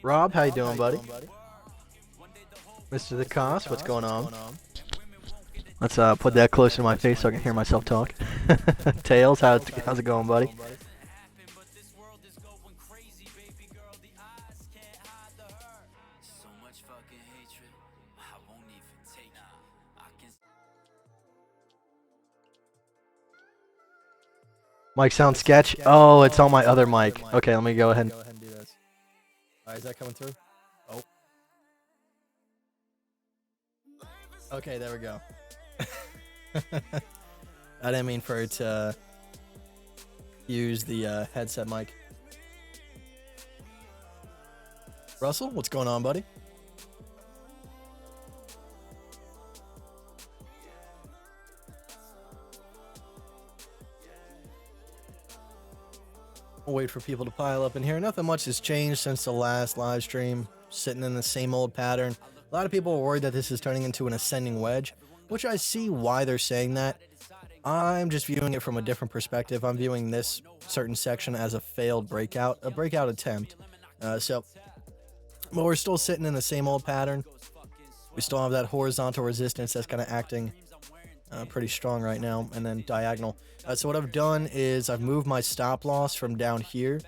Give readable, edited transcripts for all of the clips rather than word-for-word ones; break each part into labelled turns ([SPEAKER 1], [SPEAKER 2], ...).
[SPEAKER 1] Rob, how you doing, buddy? Mr. The Cost, what's going on? Let's put that closer to my face so I can hear myself talk. Tails, how's it going, buddy? Mic sound sketch? Oh, it's on my other mic. Okay, let me go ahead and do this. Alright, is that coming through? Oh. Okay, there we go. I didn't mean for it to use the headset mic. Russell, what's going on, buddy? We'll wait for people to pile up in here. Nothing much has changed since the last live stream. Sitting in the same old pattern. A lot of people are worried that this is turning into an ascending wedge, which I see why they're saying that. I'm just viewing it from a different perspective. I'm viewing this certain section as a failed breakout, a breakout attempt. But we're still sitting in the same old pattern. We still have that horizontal resistance that's kind of acting pretty strong right now, and then diagonal. So what I've done is I've moved my stop loss from down here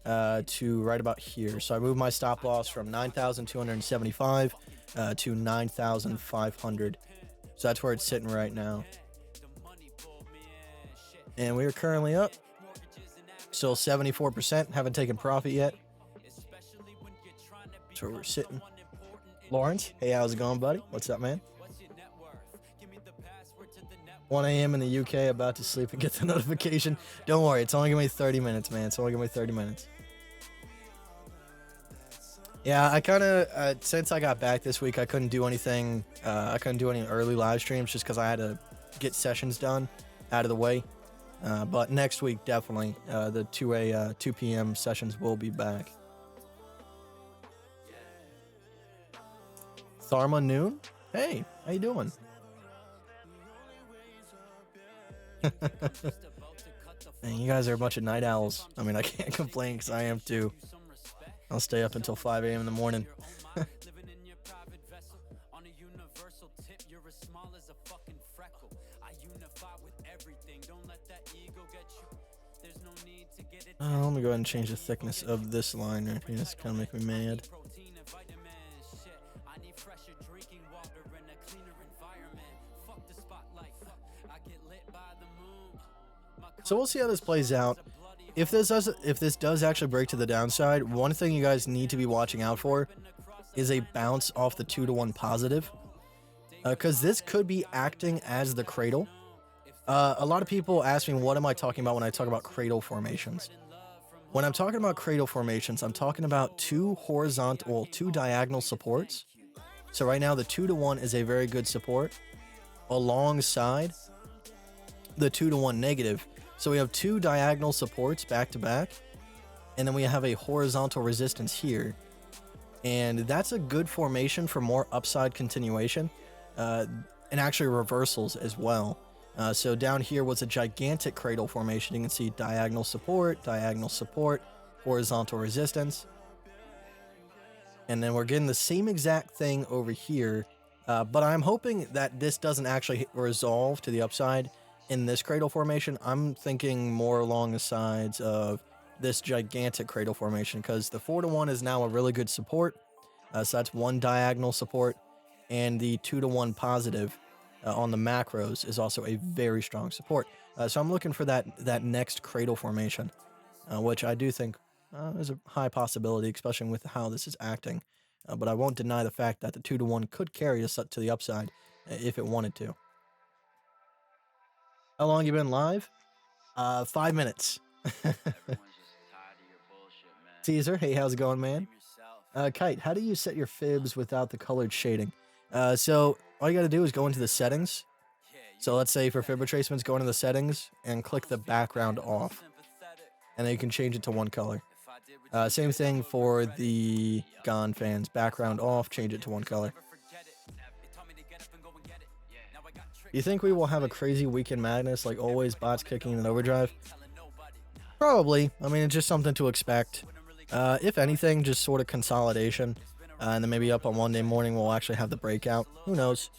[SPEAKER 1] to right about here. So I moved my stop loss from 9,275 to 9,500. So that's where it's sitting right now. And we are currently up. Still 74%. Haven't taken profit yet. That's where we're sitting. Lawrence, hey, how's it going, buddy? What's up, man? 1 a.m. in the UK, about to sleep and get the notification. Don't worry, it's only gonna be 30 minutes, man. It's only gonna be 30 minutes. Yeah, I kind of, since I got back this week, I couldn't do anything. I couldn't do any early live streams just because I had to get sessions done out of the way. But next week, definitely, the 2 p.m. sessions will be back. Tharma Noon? Hey, how you doing? Man, you guys are a bunch of night owls. I mean, I can't complain because I am too. I'll stay up until 5 a.m. in the morning. Let me go ahead and change the thickness of this line right here. It's kind of making me mad. So we'll see how this plays out. If this does actually break to the downside, one thing you guys need to be watching out for is a bounce off the 2-to-1 positive, because this could be acting as the cradle. A lot of people ask me, what am I talking about when I talk about cradle formations? When I'm talking about cradle formations, I'm talking about two diagonal supports. So right now the 2-to-1 is a very good support alongside the 2-to-1 negative. So we have two diagonal supports back to back, and then we have a horizontal resistance here. And that's a good formation for more upside continuation, and actually reversals as well. So down here was a gigantic cradle formation. You can see diagonal support, horizontal resistance. And then we're getting the same exact thing over here, but I'm hoping that this doesn't actually resolve to the upside in this cradle formation. I'm thinking more along the sides of this gigantic cradle formation, because the 4-to-1 is now a really good support. So that's one diagonal support, and the 2-to-1 positive on the macros is also a very strong support. So I'm looking for that next cradle formation, which I do think is a high possibility, especially with how this is acting. But I won't deny the fact that the 2-to-1 could carry us up to the upside if it wanted to. How long you been live? 5 minutes. Caesar, hey, how's it going, man? Kite, how do you set your fibs without the colored shading? So all you got to do is go into the settings. So let's say for fib retracements, go into the settings and click the background off. And then you can change it to one color. Same thing for the Gone fans. Background off, change it to one color. You think we will have a crazy weekend madness like always, bots kicking in overdrive? Probably. I mean, it's just something to expect. If anything, just sort of consolidation. And then maybe up on Monday morning, we'll actually have the breakout. Who knows?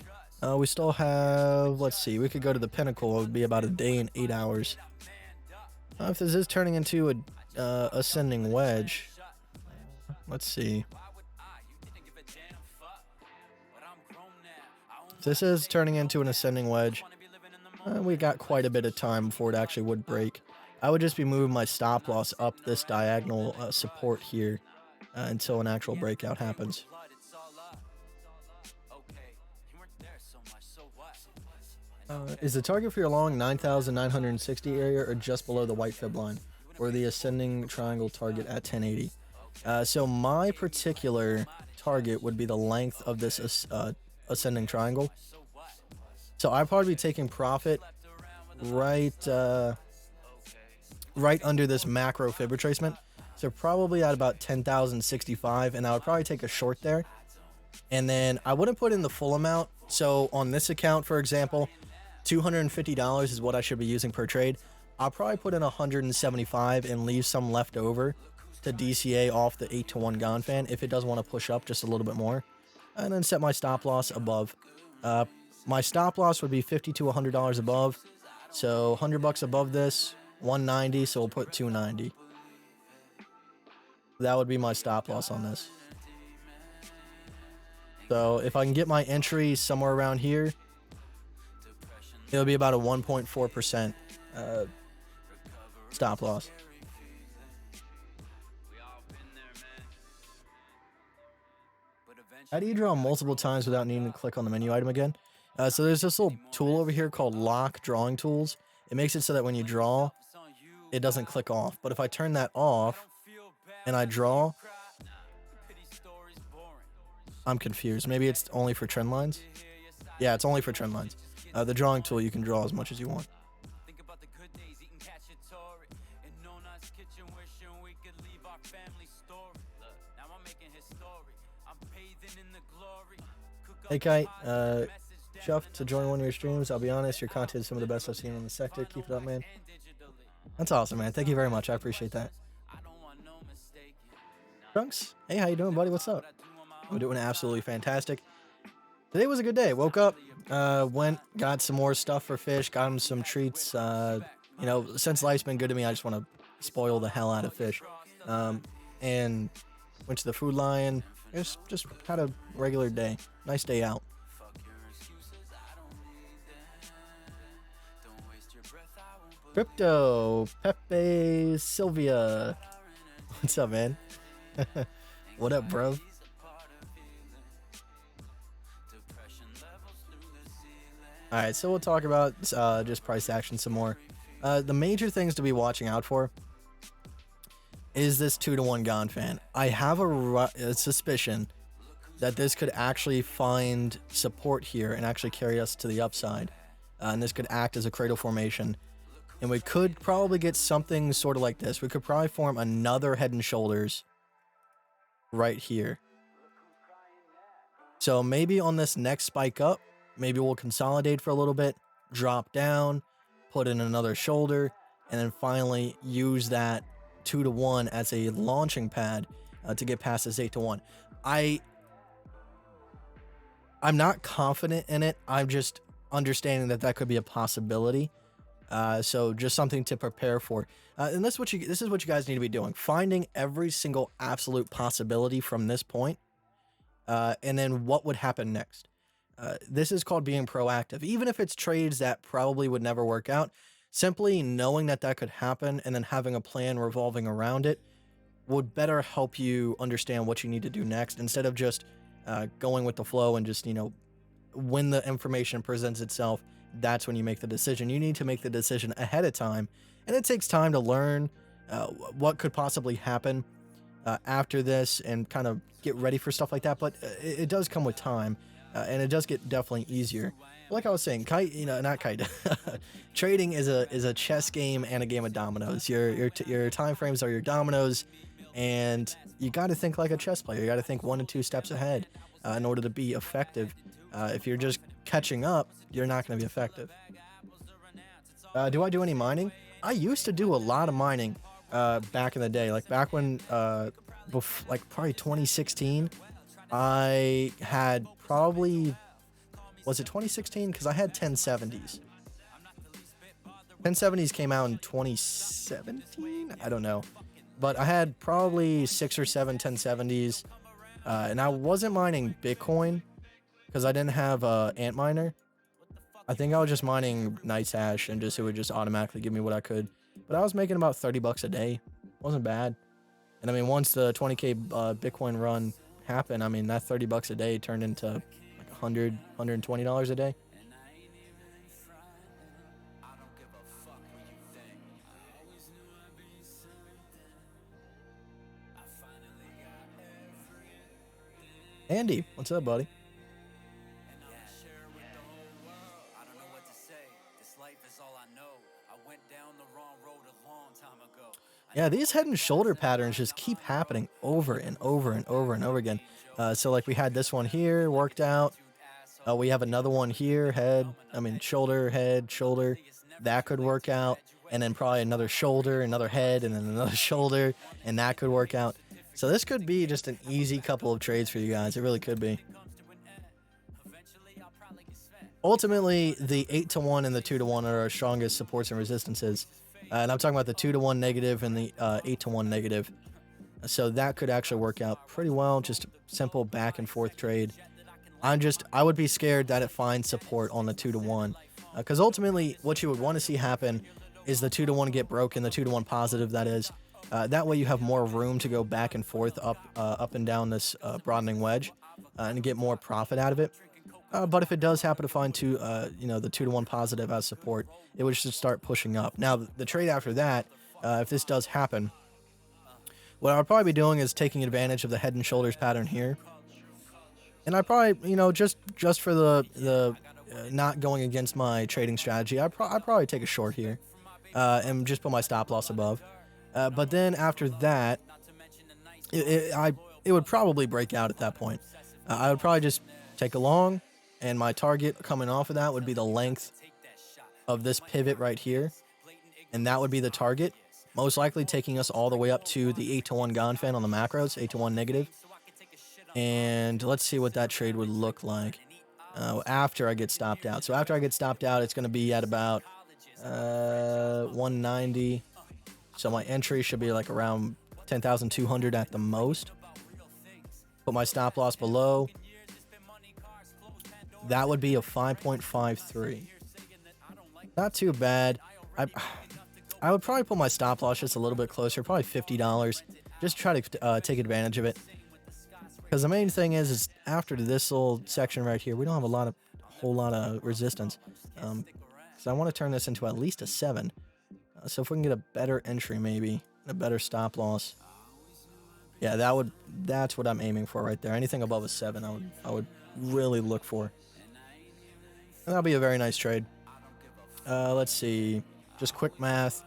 [SPEAKER 1] We still have, let's see, we could go to the pinnacle. It would be about a day and 8 hours. If this is turning into a ascending wedge, let's see. If this is turning into an ascending wedge, we got quite a bit of time before it actually would break. I would just be moving my stop loss up this diagonal support here until an actual breakout happens. Is the target for your long 9,960 area or just below the white fib line, or the ascending triangle target at 1080? So my particular target would be the length of this ascending triangle. So I'd probably be taking profit right under this macro fib retracement. So probably at about 10,065, and I would probably take a short there. And then I wouldn't put in the full amount. So on this account, for example, $250 is what I should be using per trade. I'll probably put in 175 and leave some left over to DCA off the 8-to-1 Gone fan if it does want to push up just a little bit more, and then set my stop loss above. My stop loss would be $50 to $100 above, so $100 above this, 190, so we'll put 290. That would be my stop loss on this. So if I can get my entry somewhere around here, it'll be about a 1.4% stop loss. How do you draw multiple times without needing to click on the menu item again? So there's this little tool over here called Lock Drawing Tools. It makes it so that when you draw, it doesn't click off. But if I turn that off and I draw, I'm confused. Maybe it's only for trend lines? Yeah, it's only for trend lines. The drawing tool, you can draw as much as you want. Hey Kite, Shuff to join one of your streams. I'll be honest, your content is some of the best I've seen in the sector. Keep it up, man. That's awesome, man. Thank you very much. I appreciate that. Trunks, hey, how you doing, buddy? What's up? I'm doing absolutely fantastic. Today was a good day. Woke up, went, got some more stuff for fish, got him some treats. You know, since life's been good to me, I just want to spoil the hell out of fish. And went to the Food Lion. Just had a regular day. Nice day out. Crypto, Pepe, Sylvia. What's up, man? What up, bro? Alright, so we'll talk about just price action some more. The major things to be watching out for is this 2-to-1 Gone fan. I have a suspicion that this could actually find support here and actually carry us to the upside. And this could act as a cradle formation. And we could probably get something sort of like this. We could probably form another Head and Shoulders right here. So maybe on this next spike up, maybe we'll consolidate for a little bit, drop down, put in another shoulder, and then finally use that 2-to-1 as a launching pad to get past this 8-to-1. I'm not confident in it. I'm just understanding that that could be a possibility. So just something to prepare for. And this is what you guys need to be doing. Finding every single absolute possibility from this point. And then what would happen next. This is called being proactive. Even if it's trades that probably would never work out, simply knowing that that could happen and then having a plan revolving around it would better help you understand what you need to do next, instead of just going with the flow and just, you know, when the information presents itself, that's when you make the decision. You need to make the decision ahead of time, and it takes time to learn what could possibly happen after this and kind of get ready for stuff like that. But it does come with time. and it does get definitely easier. Like I was saying, Kite, not Kite. Trading is a chess game and a game of dominoes. Your time frames are your dominoes, and you got to think like a chess player. You got to think 1 to 2 steps ahead in order to be effective. If you're just catching up, you're not going to be effective. Do I do any mining? I used to do a lot of mining back in the day, like back when, like probably 2016. I had probably, was it 2016? Because I had 1070s. 1070s came out in 2017? I don't know. But I had probably 6 or 7 1070s. And I wasn't mining Bitcoin because I didn't have Ant Miner. I think I was just mining NiceHash and it would just automatically give me what I could. But I was making about 30 bucks a day. Wasn't bad. And I mean, once the 20K Bitcoin run happened, I mean, that 30 bucks a day turned into like $100, $120 a day. Andy, what's up, buddy? Yeah, these head and shoulder patterns just keep happening over and over and over and over again. So like we had this one here worked out. We have another one here, shoulder, head, shoulder. That could work out. And then probably another shoulder, another head, and then another shoulder. And that could work out. So this could be just an easy couple of trades for you guys. It really could be. Ultimately, the 8-to-1 and the 2-to-1 are our strongest supports and resistances. And I'm talking about the 2-to-1 negative and the 8-to-1 negative. So that could actually work out pretty well. Just a simple back and forth trade. I would be scared that it finds support on the 2-to-1. Because ultimately, what you would want to see happen is the 2-to-1 get broken, the 2-to-1 positive, that is. That way you have more room to go back and forth up and down this broadening wedge and get more profit out of it. But if it does happen to find the 2-to-1 positive as support, it would just start pushing up. Now, the trade after that, if this does happen, what I would probably be doing is taking advantage of the head and shoulders pattern here. And I probably, just for the not going against my trading strategy, I'd probably take a short here and just put my stop loss above. But then after that, it would probably break out at that point. I would probably just take a long, and my target coming off of that would be the length of this pivot right here. And that would be the target, most likely taking us all the way up to the 8-to-1 Ganfan on the macros, 8-to-1 negative. And let's see what that trade would look like after I get stopped out. So after I get stopped out, it's going to be at about 190. So my entry should be like around 10,200 at the most. Put my stop loss below. That would be a 5.53. Not too bad. I would probably put my stop loss just a little bit closer, probably $50. Just try to take advantage of it. Because the main thing is after this little section right here, we don't have a whole lot of resistance. So I want to turn this into at least a 7. So if we can get a better entry, maybe a better stop loss. Yeah, that's what I'm aiming for right there. Anything above a 7, I would really look for. And that'll be a very nice trade. Let's see. Just quick math.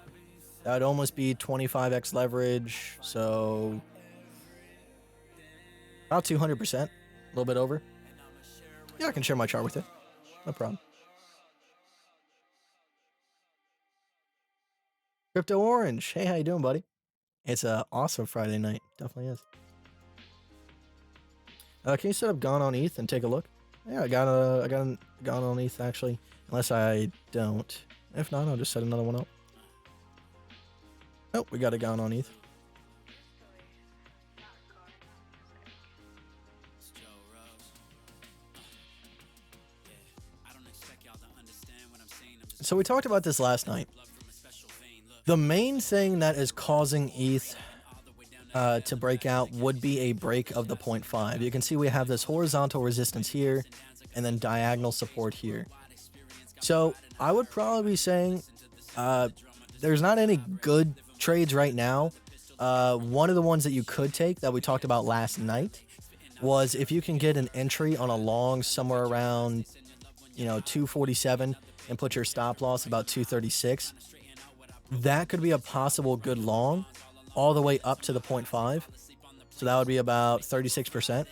[SPEAKER 1] That would almost be 25x leverage. So about 200%. A little bit over. Yeah, I can share my chart with you. No problem. Crypto Orange. Hey, how you doing, buddy? It's a awesome Friday night. Definitely is. Can you set up Gone on ETH and take a look? Yeah, I got Gone on ETH actually. Unless I don't. If not, I'll just set another one up. Nope, we got a Gone on ETH. So we talked about this last night. The main thing that is causing ETH to break out would be a break of the 0.5. You can see we have this horizontal resistance here and then diagonal support here. So I would probably be saying there's not any good trades right now. One of the ones that you could take that we talked about last night was if you can get an entry on a long somewhere around, 247 and put your stop loss about 236, that could be a possible good long all the way up to the 0.5. So that would be about 36%.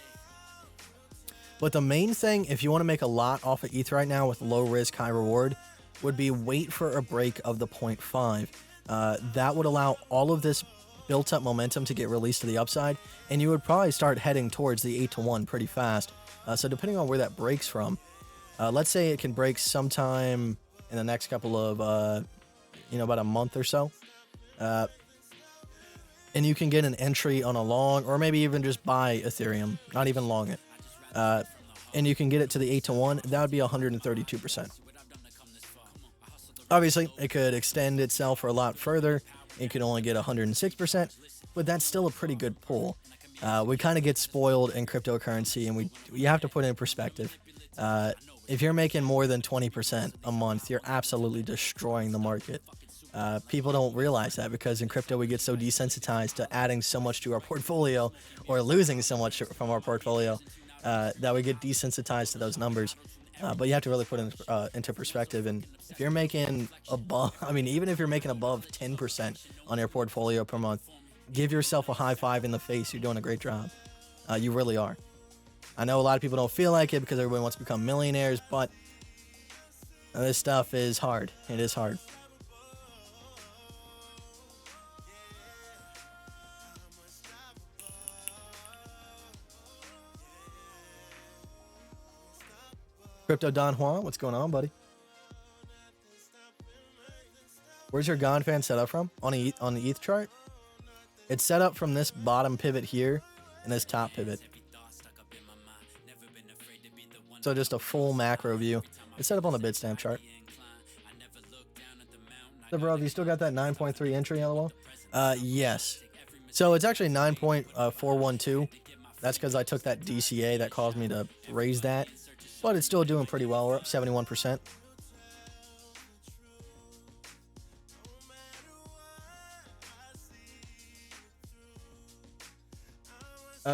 [SPEAKER 1] But the main thing, if you want to make a lot off of ETH right now with low risk, high reward, would be wait for a break of the 0.5. That would allow all of this built up momentum to get released to the upside, and you would probably start heading towards the 8-to-1 pretty fast. So depending on where that breaks from, let's say it can break sometime in the next couple of, about a month or so. And you can get an entry on a long, or maybe even just buy Ethereum, not even long it. And you can get it to the 8-to-1, that would be 132%. Obviously, it could extend itself for a lot further. It could only get 106%, but that's still a pretty good pull. We kind of get spoiled in cryptocurrency, and you have to put it in perspective. If you're making more than 20% a month, you're absolutely destroying the market. People don't realize that because in crypto we get so desensitized to adding so much to our portfolio or losing so much from our portfolio that we get desensitized to those numbers. But you have to really put it into perspective. And if you're making above, even if you're making above 10% on your portfolio per month, give yourself a high five in the face. You're doing a great job. You really are. I know a lot of people don't feel like it because everybody wants to become millionaires, but this stuff is hard. It is hard. Crypto Don Juan, what's going on, buddy? Where's your Gonfan set up from? On the ETH chart? It's set up from this bottom pivot here and this top pivot. So just a full macro view. It's set up on the Bitstamp chart. So bro, have you still got that 9.3 entry on the wall? Yes. So it's actually 9.412. That's because I took that DCA that caused me to raise that. But it's still doing pretty well. We're up 71%.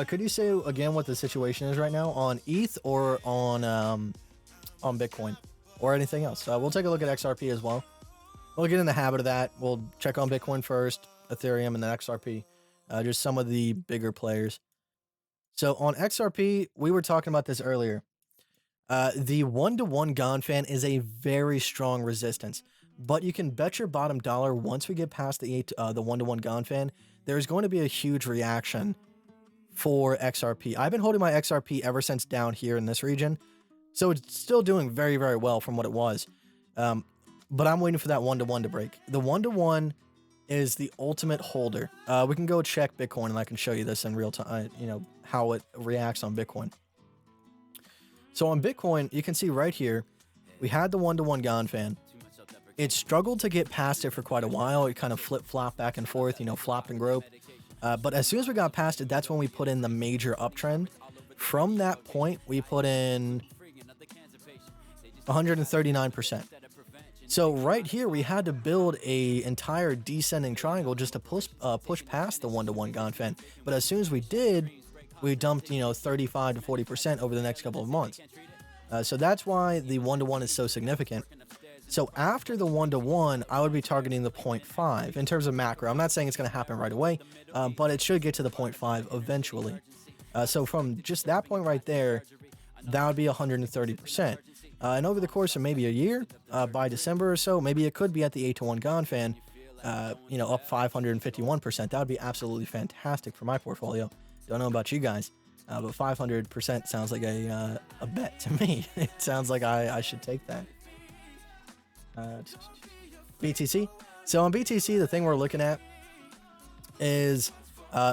[SPEAKER 1] Could you say again what the situation is right now on ETH or on Bitcoin or anything else? We'll take a look at XRP as well. We'll get in the habit of that. We'll check on Bitcoin first, Ethereum, and then XRP. Just some of the bigger players. So on XRP, we were talking about this earlier. The 1-to-1 Gonfan is a very strong resistance, but you can bet your bottom dollar once we get past the 1-to-1 Gonfan, there's going to be a huge reaction for XRP. I've been holding my XRP ever since down here in this region, so it's still doing very, very well from what it was. But I'm waiting for that 1-to-1 to break. The 1-to-1 is the ultimate holder. We can go check Bitcoin, and I can show you this in real time, how it reacts on Bitcoin. So on Bitcoin, you can see right here, we had the 1-to-1 Gonfan. It struggled to get past it for quite a while. It kind of flip-flopped back and forth, flopped and groped. But as soon as we got past it, that's when we put in the major uptrend. From that point, we put in 139%. So right here, we had to build a entire descending triangle just to push past the 1-to-1 Gonfan. But as soon as we did, we dumped, 35 to 40% over the next couple of months. So that's why the 1-to-1 is so significant. So after the 1-to-1, I would be targeting the 0.5 in terms of macro. I'm not saying it's going to happen right away, but it should get to the 0.5 eventually. So from just that point right there, that would be 130%. And over the course of maybe a year, by December or so, maybe it could be at the 8-to-1 Gonfan, up 551%. That would be absolutely fantastic for my portfolio. Don't know about you guys, but 500% sounds like a bet to me. It sounds like I should take that. BTC. So on BTC, the thing we're looking at is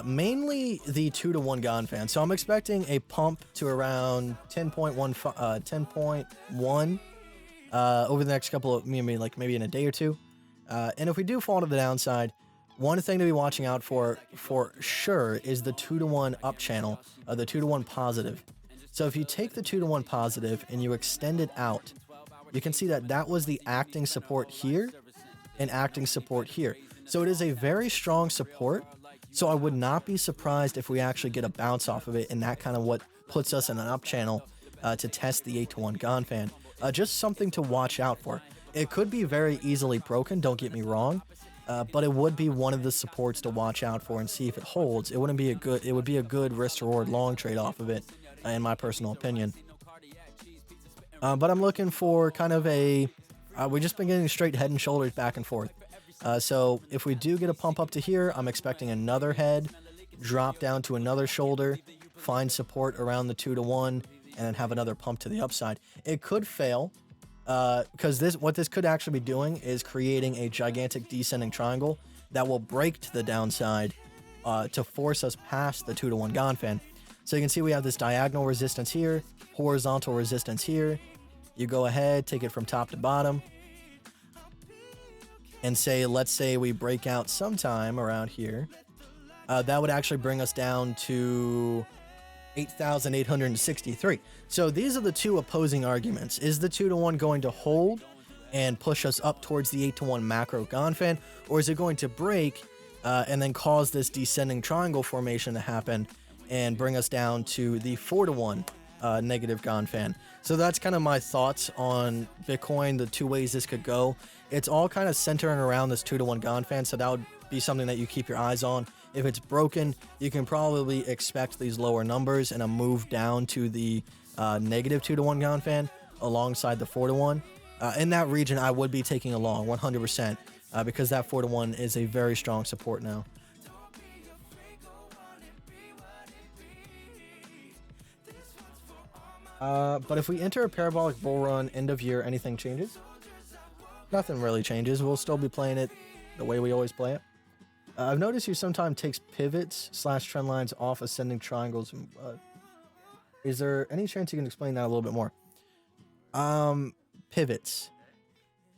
[SPEAKER 1] mainly the 2-to-1 Gonfan. So I'm expecting a pump to around 10.1 over the next couple of, maybe in a day or two. And if we do fall to the downside, one thing to be watching out for sure is the 2-to-1 up channel, the 2-to-1 positive. So if you take the 2-to-1 positive and you extend it out, you can see that was the acting support here and acting support here. So it is a very strong support, So I would not be surprised if we actually get a bounce off of it, and that kind of what puts us in an up channel to test the 8-to-1 Ganfan. Just something to watch out for. It could be very easily broken, don't get me wrong, but it would be one of the supports to watch out for and see if it holds. It would be a good risk to reward long trade off of it, in my personal opinion. But I'm looking for kind of a, we've just been getting straight head and shoulders back and forth. So if we do get a pump up to here, I'm expecting another head, drop down to another shoulder, find support around the 2-to-1, and then have another pump to the upside. It could fail, because what this could actually be doing is creating a gigantic descending triangle that will break to the downside to force us past the 2-to-1 Ganfan. So you can see we have this diagonal resistance here, horizontal resistance here. You go ahead, take it from top to bottom, and let's say we break out sometime around here. That would actually bring us down to 8,863. So these are the two opposing arguments. Is the 2-to-1 going to hold and push us up towards the 8-to-1 macro Ganfan, or is it going to break and then cause this descending triangle formation to happen and bring us down to the 4-to-1 negative Ganfan? So that's kind of my thoughts on Bitcoin, the two ways this could go. It's all kind of centering around this 2-to-1 Ganfan, so that would be something that you keep your eyes on. If it's broken, you can probably expect these lower numbers and a move down to the negative 2-to-1 Ganfan alongside the 4-to-1. In that region, I would be taking a long 100% because that 4-to-1 is a very strong support now. But if we enter a parabolic bull run end of year, anything changes? Nothing really changes. We'll still be playing it the way we always play it. I've noticed you sometimes takes pivots / trend lines off ascending triangles. Is there any chance you can explain that a little bit more? Pivots.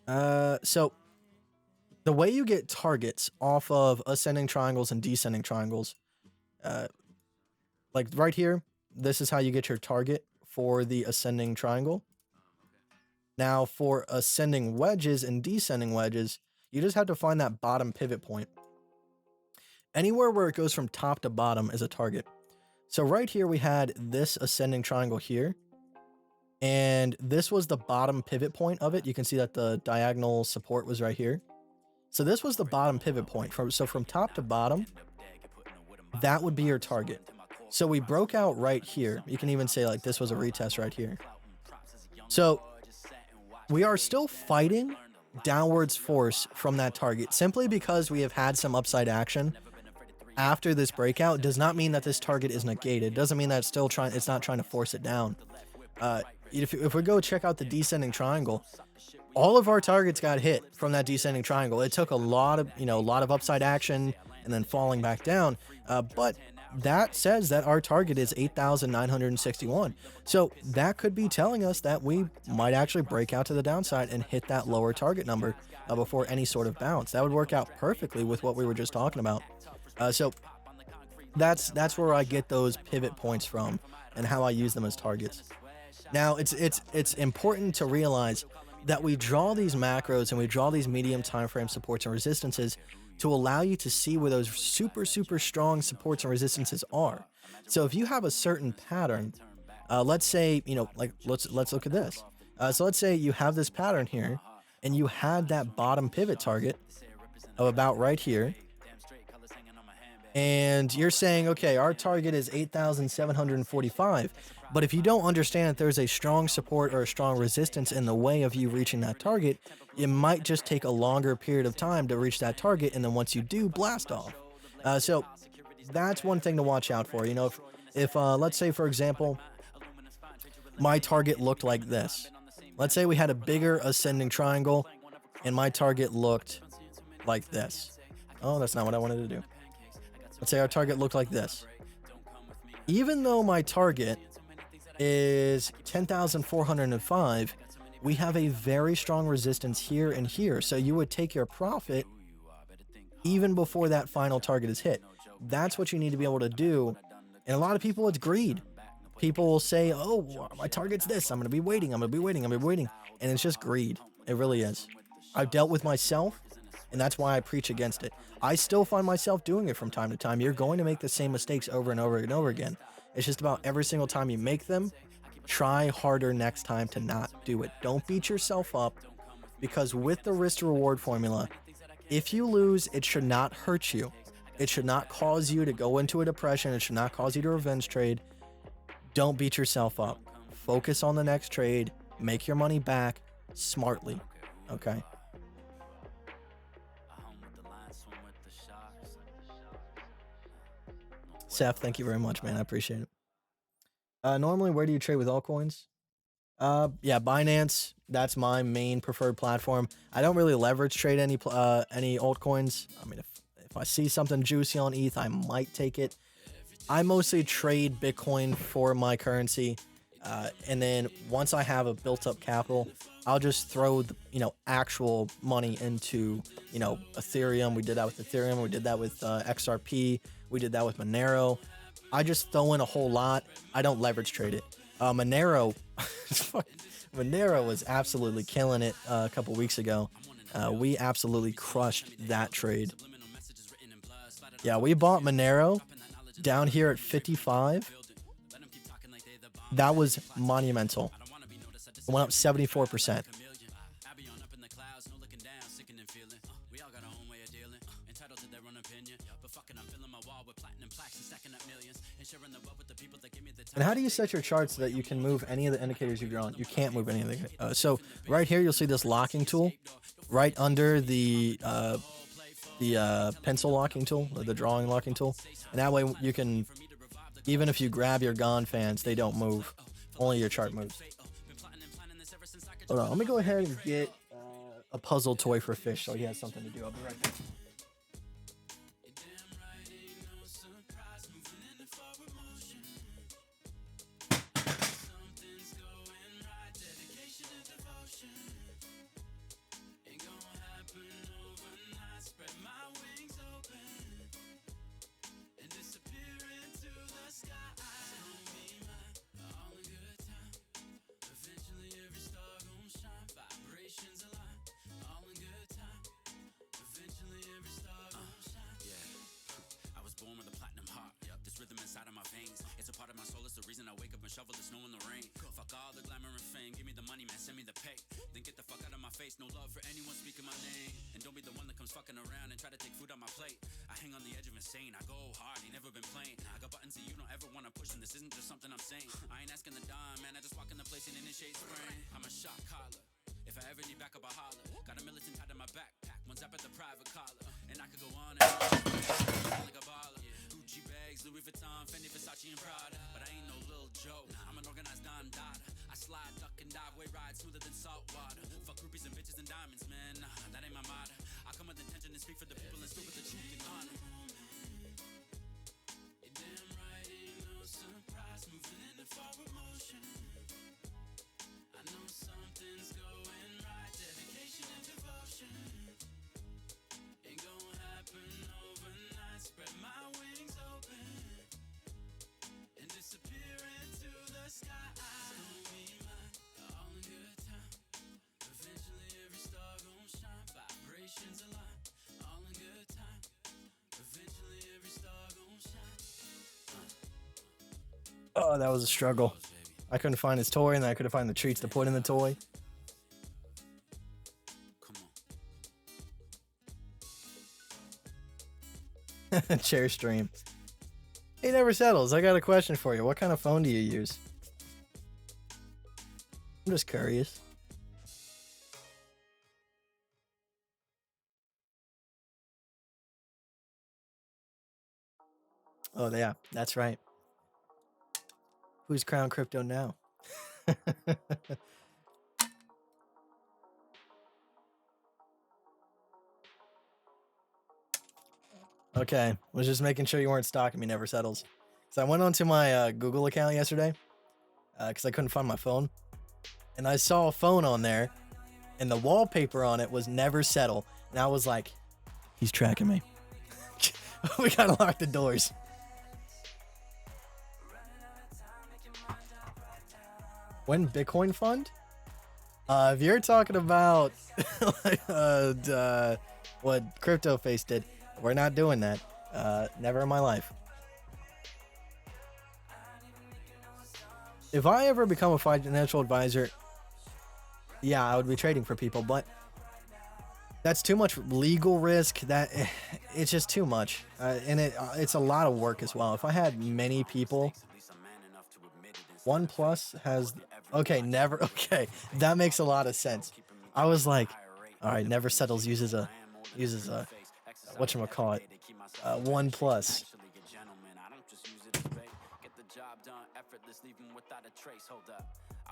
[SPEAKER 1] So the way you get targets off of ascending triangles and descending triangles, like right here, this is how you get your target for the ascending triangle. Now for ascending wedges and descending wedges, you just have to find that bottom pivot point. Anywhere where it goes from top to bottom is a target. So right here we had this ascending triangle here, and this was the bottom pivot point of it. You can see that the diagonal support was right here. So this was the bottom pivot point. So from top to bottom, that would be your target. So we broke out right here. You can even say like this was a retest right here. So we are still fighting downwards force from that target simply because we have had some upside action after this breakout. Does not mean that this target is negated. Doesn't mean that it's not trying to force it down. If we go check out the descending triangle, all of our targets got hit from that descending triangle. It took a lot of upside action and then falling back down. But that says that our target is 8,961. So that could be telling us that we might actually break out to the downside and hit that lower target number before any sort of bounce. That would work out perfectly with what we were just talking about. So that's where I get those pivot points from and how I use them as targets. Now it's important to realize that we draw these macros and we draw these medium time frame supports and resistances to allow you to see where those super strong supports and resistances are. So if you have a certain pattern, let's say, let's look at this. So let's say you have this pattern here and you had that bottom pivot target of about right here. And you're saying, okay, our target is 8,745. But if you don't understand that there's a strong support or a strong resistance in the way of you reaching that target, it might just take a longer period of time to reach that target. And then once you do, blast off. So that's one thing to watch out for. If let's say, for example, my target looked like this. Let's say we had a bigger ascending triangle and my target looked like this. Oh, that's not what I wanted to do. Let's say our target looked like this. Even though my target is 10,405, we have a very strong resistance here and here. So you would take your profit even before that final target is hit. That's what you need to be able to do. And a lot of people, it's greed. People will say, oh, my target's this. I'm going to be waiting. I'm going to be waiting. I'm going to be waiting. And it's just greed. It really is. I've dealt with myself And that's why I preach against it. I still find myself doing it from time to time. You're going to make the same mistakes over and over and over again. It's just about every single time you make them, try harder next time to not do it. Don't beat yourself up, because with the risk to reward formula, if you lose, it should not hurt you. It should not cause you to go into a depression. It should not cause you to revenge trade. Don't beat yourself up. Focus on the next trade. Make your money back smartly. Okay. Seth, thank you very much, man. I appreciate it. Normally, where do you trade with altcoins? Yeah, Binance. That's my main preferred platform. I don't really leverage trade any altcoins. I mean, if I see something juicy on ETH, I might take it. I mostly trade Bitcoin for my currency, and then once I have a built-up capital, I'll just throw the, actual money into Ethereum. We did that with Ethereum. We did that with XRP. We did that with Monero. I just throw in a whole lot. I don't leverage trade it. Monero was absolutely killing it a couple weeks ago. We absolutely crushed that trade. Yeah, we bought Monero down here at 55. That was monumental. It went up 74%. And how do you set your charts so that you can move any of the indicators you've drawn? You can't move any of the. So right here, you'll see this locking tool right under the pencil locking tool, or the drawing locking tool. And that way you can, even if you grab your Gone fans, they don't move. Only your chart moves. Hold on, let me go ahead and get a puzzle toy for Fish so he has something to do. I'll be right back. Oh, that was a struggle. I couldn't find his toy, and then I couldn't find the treats to put in the toy. Chair stream. He never settles. I got a question for you. What kind of phone do you use? I'm just curious. Oh, yeah, that's right. Who's Crown Crypto now? Okay, was just making sure you weren't stalking me. Never settles. So I went onto my Google account yesterday because I couldn't find my phone, and I saw a phone on there, and the wallpaper on it was Never Settle, and I was like, he's tracking me. We gotta lock the doors. When Bitcoin fund? If you're talking about what Crypto Face did. We're not doing that. Never in my life. If I ever become a financial advisor, yeah, I would be trading for people, but that's too much legal risk. It's just too much, and it's a lot of work as well. If I had many people, OnePlus has okay, that makes a lot of sense. I was like, all right, Never Settles uses a whatchamacallit, OnePlus.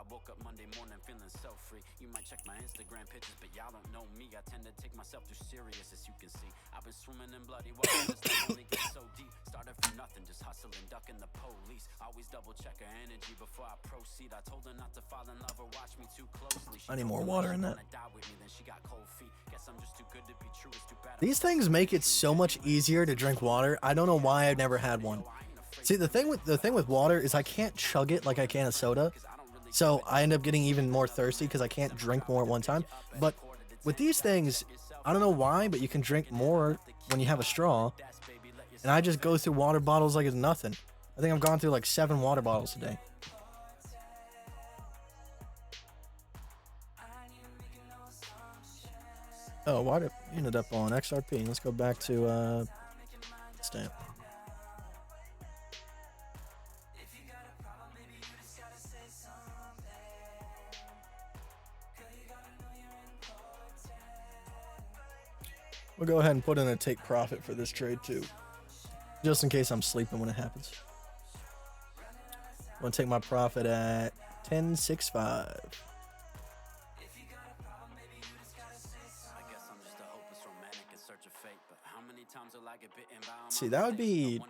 [SPEAKER 2] I woke up Monday morning feeling so free. You might check my Instagram pictures, but y'all don't know me. I tend to take myself too serious, as you can see. I've been swimming in bloody waters, only get so deep. Started from nothing, just hustling, ducking the police. Always double check her energy before I proceed. I told her not to fall in love or watch me too closely.
[SPEAKER 1] I need more water in that. These things make it so much easier to drink water. I don't know why I've never had one. See, the thing with water is I can't chug it like I can a soda. So I end up getting even more thirsty because I can't drink more at one time. But with these things, I don't know why, but you can drink more when you have a straw. And I just go through water bottles like it's nothing. I think I've gone through like 7 water bottles today. Oh, why did you ended up on XRP? Let's go back to stamp. We'll go ahead and put in a take profit for this trade too, just in case I'm sleeping when it happens. I'm gonna take my profit at 10.65. See, that would be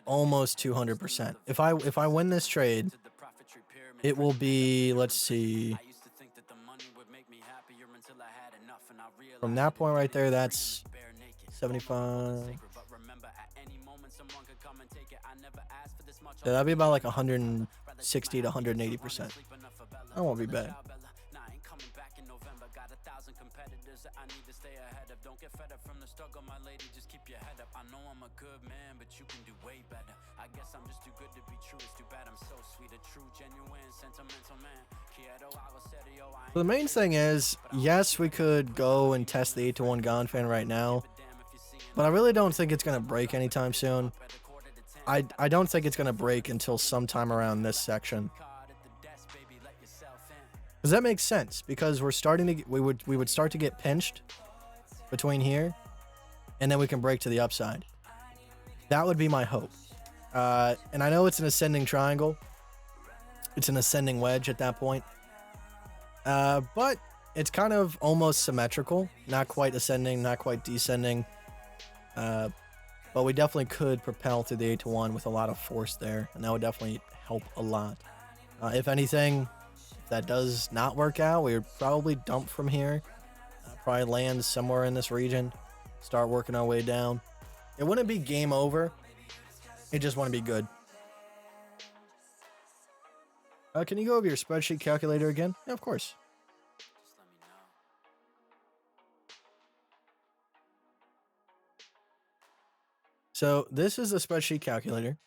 [SPEAKER 1] almost 200%. If I win this trade, it will be, let's see. From that point right there, that's 75. Yeah, that'd be about like 160 to 180%. That won't be bad. So the main thing is, yes, we could go and test the 8-to-1 Gonfan right now, but I really don't think it's going to break anytime soon. I don't think it's going to break until sometime around this section. Does that make sense? Because we're starting to get, we would start to get pinched between here, and then we can break to the upside. That would be my hope. And I know it's an ascending triangle. It's an ascending wedge at that point. But it's kind of almost symmetrical. Not quite ascending, not quite descending. But we definitely could propel through the 8-to-1 with a lot of force there. And that would definitely help a lot. If anything, if that does not work out, we would probably dump from here. Probably land somewhere in this region. Start working our way down. It wouldn't be game over. It just want to be good. Can you go over your spreadsheet calculator again? Yeah, of course. So this is the spreadsheet calculator.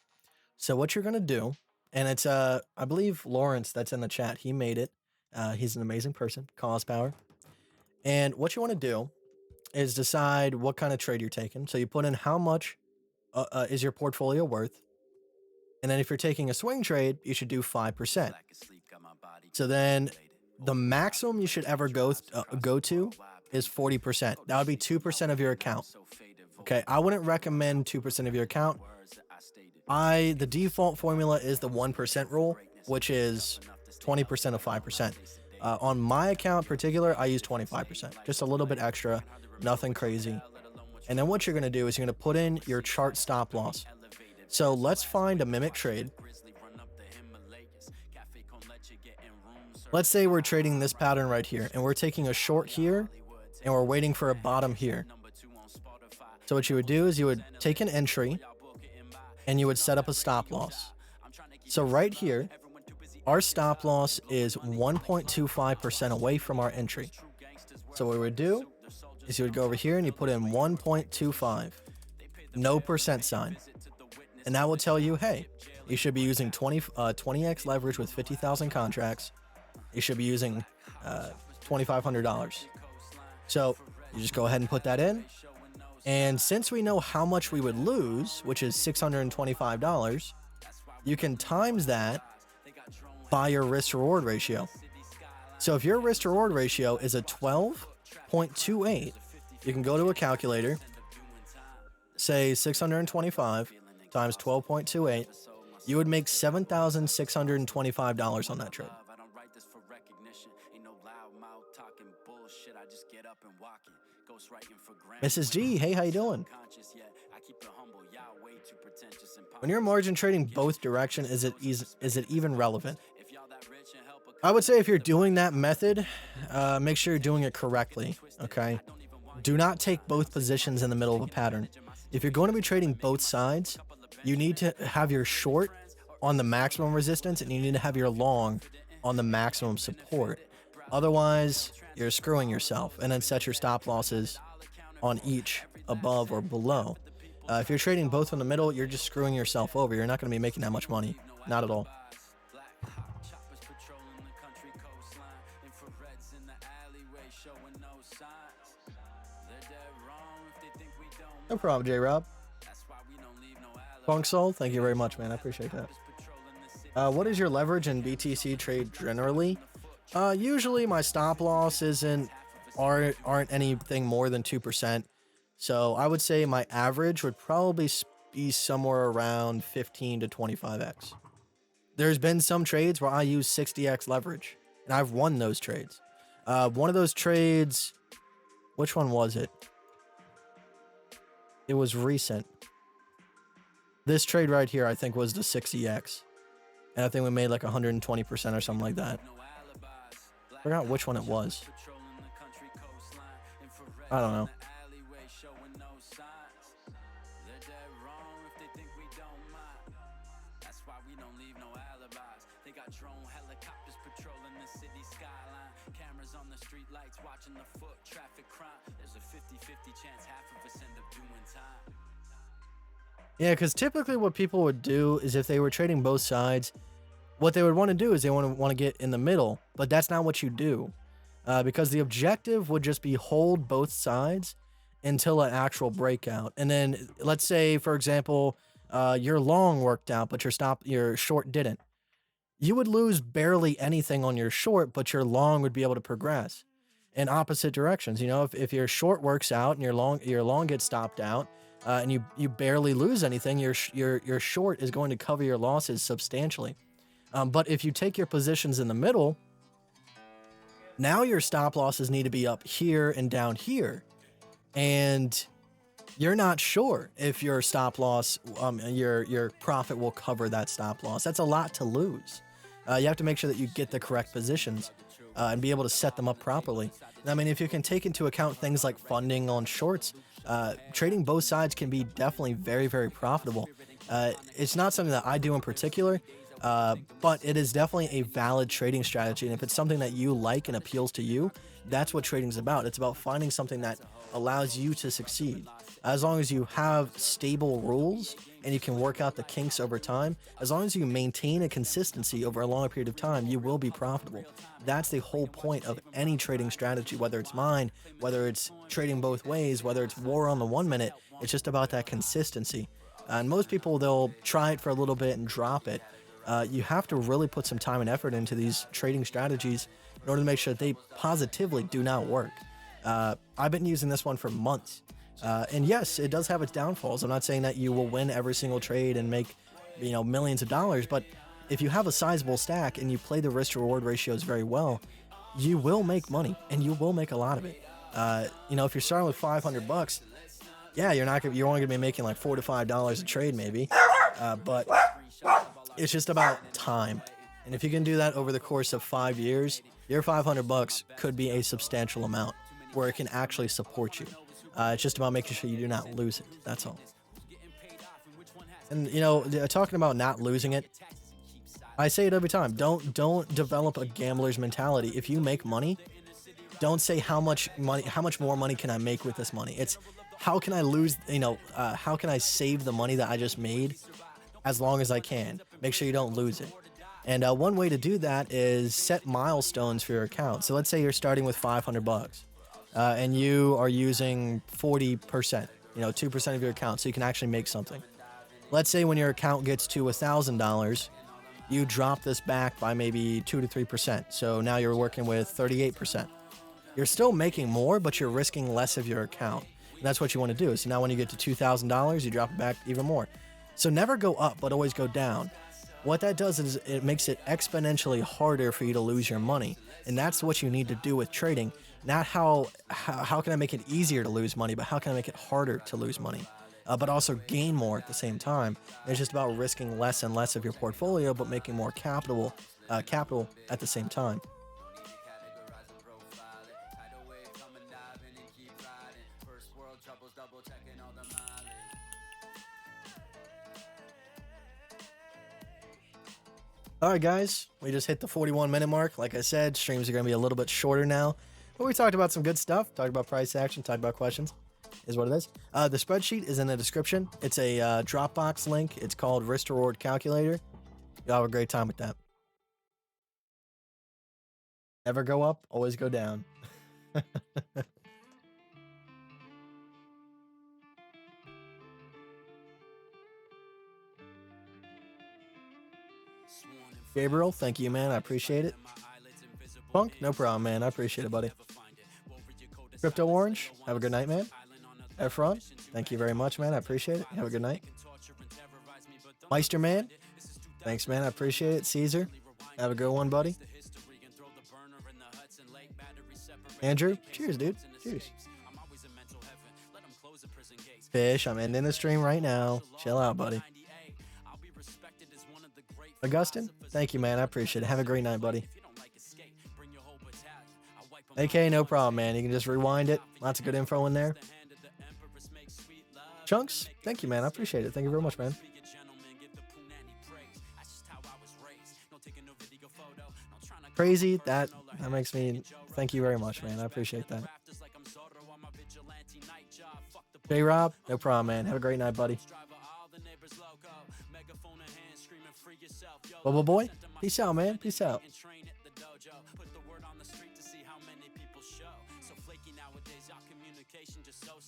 [SPEAKER 1] So what you're going to do, and it's, I believe Lawrence that's in the chat, he made it. He's an amazing person, Cause Power. And what you want to do is decide what kind of trade you're taking. So you put in how much is your portfolio worth. And then if you're taking a swing trade, you should do 5%. So then the maximum you should ever go to is 40%. That would be 2% of your account. Okay, I wouldn't recommend 2% of your account. The default formula is the 1% rule, which is 20% of 5%. On my account in particular, I use 25%, just a little bit extra, nothing crazy. And then what you're going to do is you're going to put in your chart stop loss. So let's find a mimic trade. Let's say we're trading this pattern right here, and we're taking a short here, and we're waiting for a bottom here. So what you would do is you would take an entry, and you would set up a stop loss. So right here, our stop loss is 1.25% away from our entry. So what we would do is you would go over here and you put in 1.25, no percent sign. And that will tell you, hey, you should be using 20x leverage with 50,000 contracts. You should be using $2,500. So you just go ahead and put that in. And since we know how much we would lose, which is $625, you can times that by your risk reward ratio. So if your risk reward ratio is a 12.28, you can go to a calculator, say 625 times 12.28, you would make $7,625 on that trade. Mrs. G, hey, how you doing? When you're margin trading both direction, is it even relevant? I would say if you're doing that method, make sure you're doing it correctly, okay? Do not take both positions in the middle of a pattern. If you're going to be trading both sides, you need to have your short on the maximum resistance and you need to have your long on the maximum support. Otherwise, you're screwing yourself, and then set your stop losses on each above or below. If you're trading both in the middle, you're just screwing yourself over. You're not going to be making that much money. Not at all. No problem, J-Rob. Funk Soul, thank you very much, man. I appreciate that. What is your leverage in BTC trade generally? Usually my stop loss aren't anything more than 2%. So I would say my average would probably be somewhere around 15 to 25x. There's been some trades where I use 60x leverage, and I've won those trades. One of those trades, which one was it? It was recent. This trade right here, I think, was the 60x. And I think we made like 120% or something like that. I forgot which one it was. I don't know. Yeah, because typically what people would do is if they were trading both sides, what they would want to do is they want to get in the middle, but that's not what you do. Because the objective would just be hold both sides until an actual breakout. And then let's say, for example, your long worked out, but your short didn't. You would lose barely anything on your short, but your long would be able to progress in opposite directions. You know, if your short works out and your long gets stopped out, and you barely lose anything, your short is going to cover your losses substantially. But if you take your positions in the middle, now your stop losses need to be up here and down here. And you're not sure if your stop loss, your profit will cover that stop loss. That's a lot to lose. You have to make sure that you get the correct positions and be able to set them up properly. I mean, if you can take into account things like funding on shorts, trading both sides can be definitely very, very profitable. It's not something that I do in particular, but it is definitely a valid trading strategy. And if it's something that you like and appeals to you, that's what trading is about. It's about finding something that allows you to succeed. As long as you have stable rules and you can work out the kinks over time, as long as you maintain a consistency over a longer period of time, you will be profitable. That's the whole point of any trading strategy, whether it's mine, whether it's trading both ways, whether it's war on the 1 minute. It's just about that consistency. And most people, they'll try it for a little bit and drop it. You have to really put some time and effort into these trading strategies in order to make sure that they positively do not work. I've been using this one for months. And yes, it does have its downfalls. I'm not saying that you will win every single trade and make, millions of dollars, but if you have a sizable stack and you play the risk to reward ratios very well, you will make money and you will make a lot of it. If you're starting with $500, yeah, you're only gonna be making like $4 to $5 a trade maybe. But it's just about time. And if you can do that over the course of 5 years, your $500 could be a substantial amount where it can actually support you. It's just about making sure you do not lose it. That's all. And, talking about not losing it, I say it every time. Don't develop a gambler's mentality. If you make money, don't say how much more money can I make with this money. It's how can I lose, how can I save the money that I just made as long as I can. Make sure you don't lose it. And one way to do that is set milestones for your account. So let's say you're starting with $500 and you are using 40%, 2% of your account, so you can actually make something. Let's say when your account gets to $1,000, you drop this back by maybe 2 to 3%. So now you're working with 38%. You're still making more, but you're risking less of your account. And that's what you want to do. So now when you get to $2,000, you drop it back even more. So never go up, but always go down. What that does is it makes it exponentially harder for you to lose your money. And that's what you need to do with trading. Not how can I make it easier to lose money, but how can I make it harder to lose money, but also gain more at the same time. It's just about risking less and less of your portfolio, but making more capital at the same time. All right, guys, we just hit the 41-minute mark. Like I said, streams are going to be a little bit shorter now. But we talked about some good stuff. Talked about price action. Talked about questions. Is what it is. The spreadsheet is in the description. It's a Dropbox link. It's called Risk Reward Calculator. You'll have a great time with that. Never go up, always go down. Gabriel, thank you, man. I appreciate it. Punk, no problem, man. I appreciate it, buddy. Crypto Orange, have a good night, man. Efron, thank you very much, man. I appreciate it. Have a good night. Meister, man. Thanks, man. I appreciate it. Caesar, have a good one, buddy. Andrew, cheers, dude. Cheers. Fish, I'm ending the stream right now. Chill out, buddy. Augustin, thank you, man. I appreciate it. Have a great night, buddy. AK, no problem, man. You can just rewind it. Lots of good info in there. Chunks, thank you, man. I appreciate it. Thank you very much, man. Crazy, that makes me... Thank you very much, man. I appreciate that. J-Rob, no problem, man. Have a great night, buddy. Bubble Boy, peace out, man. Peace out.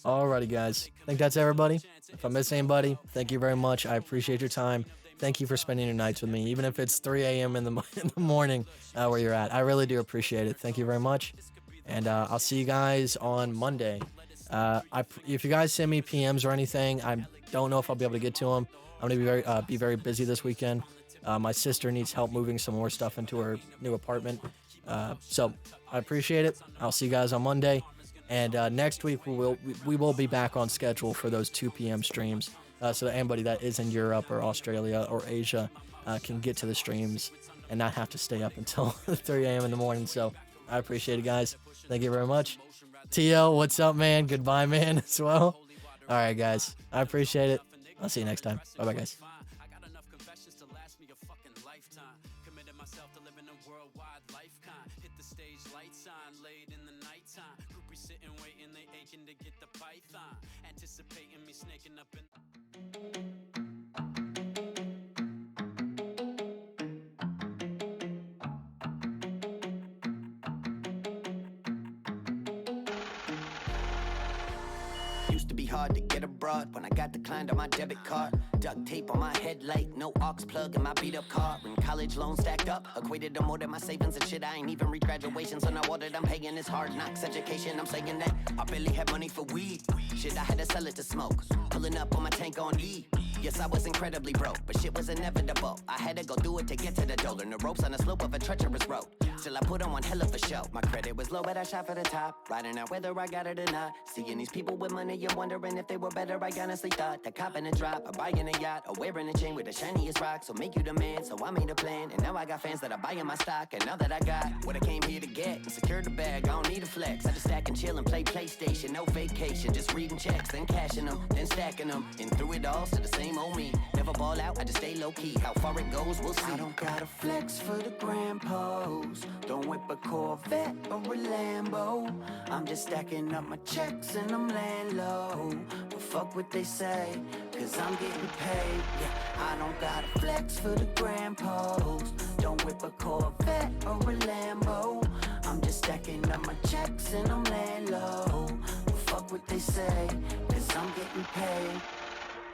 [SPEAKER 1] Alrighty, guys. I think that's everybody. If I miss anybody, thank you very much. I appreciate your time. Thank you for spending your nights with me, even if it's 3 a.m. in the morning where you're at. I really do appreciate it. Thank you very much. And I'll see you guys on Monday. If you guys send me PMs or anything, I don't know if I'll be able to get to them. I'm going to be very busy this weekend. My sister needs help moving some more stuff into her new apartment. So I appreciate it. I'll see you guys on Monday. And next week, we will be back on schedule for those 2 p.m. streams. So that anybody that is in Europe or Australia or Asia can get to the streams and not have to stay up until 3 a.m. in the morning. So I appreciate it, guys. Thank you very much. TL, what's up, man? Goodbye, man, as well. All right, guys. I appreciate it. I'll see you next time. Bye-bye, guys. Anticipating me snaking up in
[SPEAKER 3] used to be hard to get abroad when I got declined on my debit card. Duct tape on my headlight, no aux plug in my beat up car. When college loans stacked up, equated to more than my savings and shit. I ain't even reached graduation, so now all that I'm paying is hard knocks education. I'm saying that I barely had money for weed. Shit, I had to sell it to smoke. Pulling up on my tank on E. Yes, I was incredibly broke, but shit was inevitable. I had to go do it to get to the dough. Learn the ropes on the slope of a treacherous road. Still I put on one hell of a show. My credit was low, but I shot for the top. Riding out whether I got it or not. Seeing these people with money, you're wondering if they were better. I honestly thought the cop in a drop, or buying a yacht, or wearing a chain with the shiniest rock. So make you the man, so I made a plan. And now I got fans that are buying my stock. And now that I got what I came here to get and secured the bag, I don't need a flex. I just stack and chill and play PlayStation. No vacation, just reading checks, then cashing them, then stacking them. And through it all, still the same old me. Never ball out, I just stay low key. How far it goes, we'll see. I don't gotta flex for the grand pose. Don't whip a Corvette or a Lambo. I'm just stacking up my checks and I'm laying low. But fuck what they say, cause I'm getting paid. Yeah, I don't gotta flex for the grand pose. Don't whip a Corvette or a Lambo. I'm just stacking up my checks and I'm laying low. But fuck what they say, cause I'm getting paid.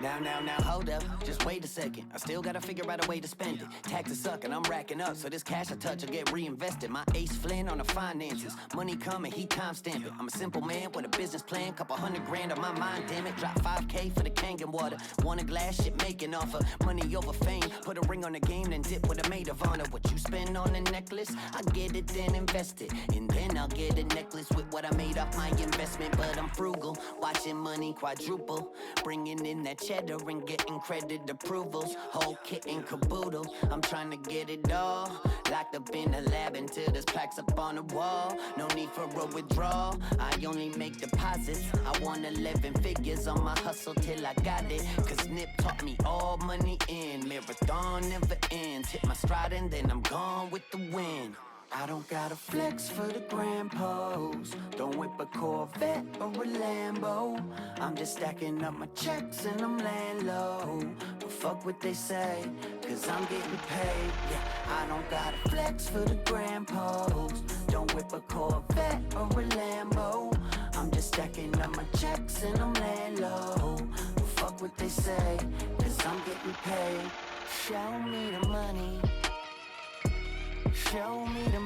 [SPEAKER 3] Now, hold up, just wait a second. I still gotta figure out a way to spend it. Taxes suck and I'm racking up, so this cash I touch will get reinvested. My ace Flynn on the finances. Money coming, he time stamping. I'm a simple man with a business plan. Couple $100 grand on my mind, damn it. Drop 5K for the Kangen water. Want a glass, shit making offer. Money over fame, put a ring on the game, then dip with a maid of honor. What you spend on a necklace, I get it, then invest it. And then I'll get a necklace with what I made off my investment. But I'm frugal, watching money quadruple. Bringing in that cheddar and getting credit approvals. Whole kit and caboodle, I'm trying to get it all. Locked up in the lab until there's plaques up on the wall. No need for a withdrawal, I only make deposits. I want 11 figures on my hustle till I got it. Cause Nip taught me all money in. Marathon never ends. Hit my stride and then I'm gone with the wind. I don't gotta flex for the grand pose. Don't whip a Corvette or a Lambo. I'm just stacking up my checks and I'm laying low. But fuck what they say, cause I'm getting paid. Yeah, I don't gotta flex for the grand pose. Don't whip a Corvette or a Lambo. I'm just stacking up my checks and I'm laying low. But fuck what they say, cause I'm getting paid. Show me the money. Show me the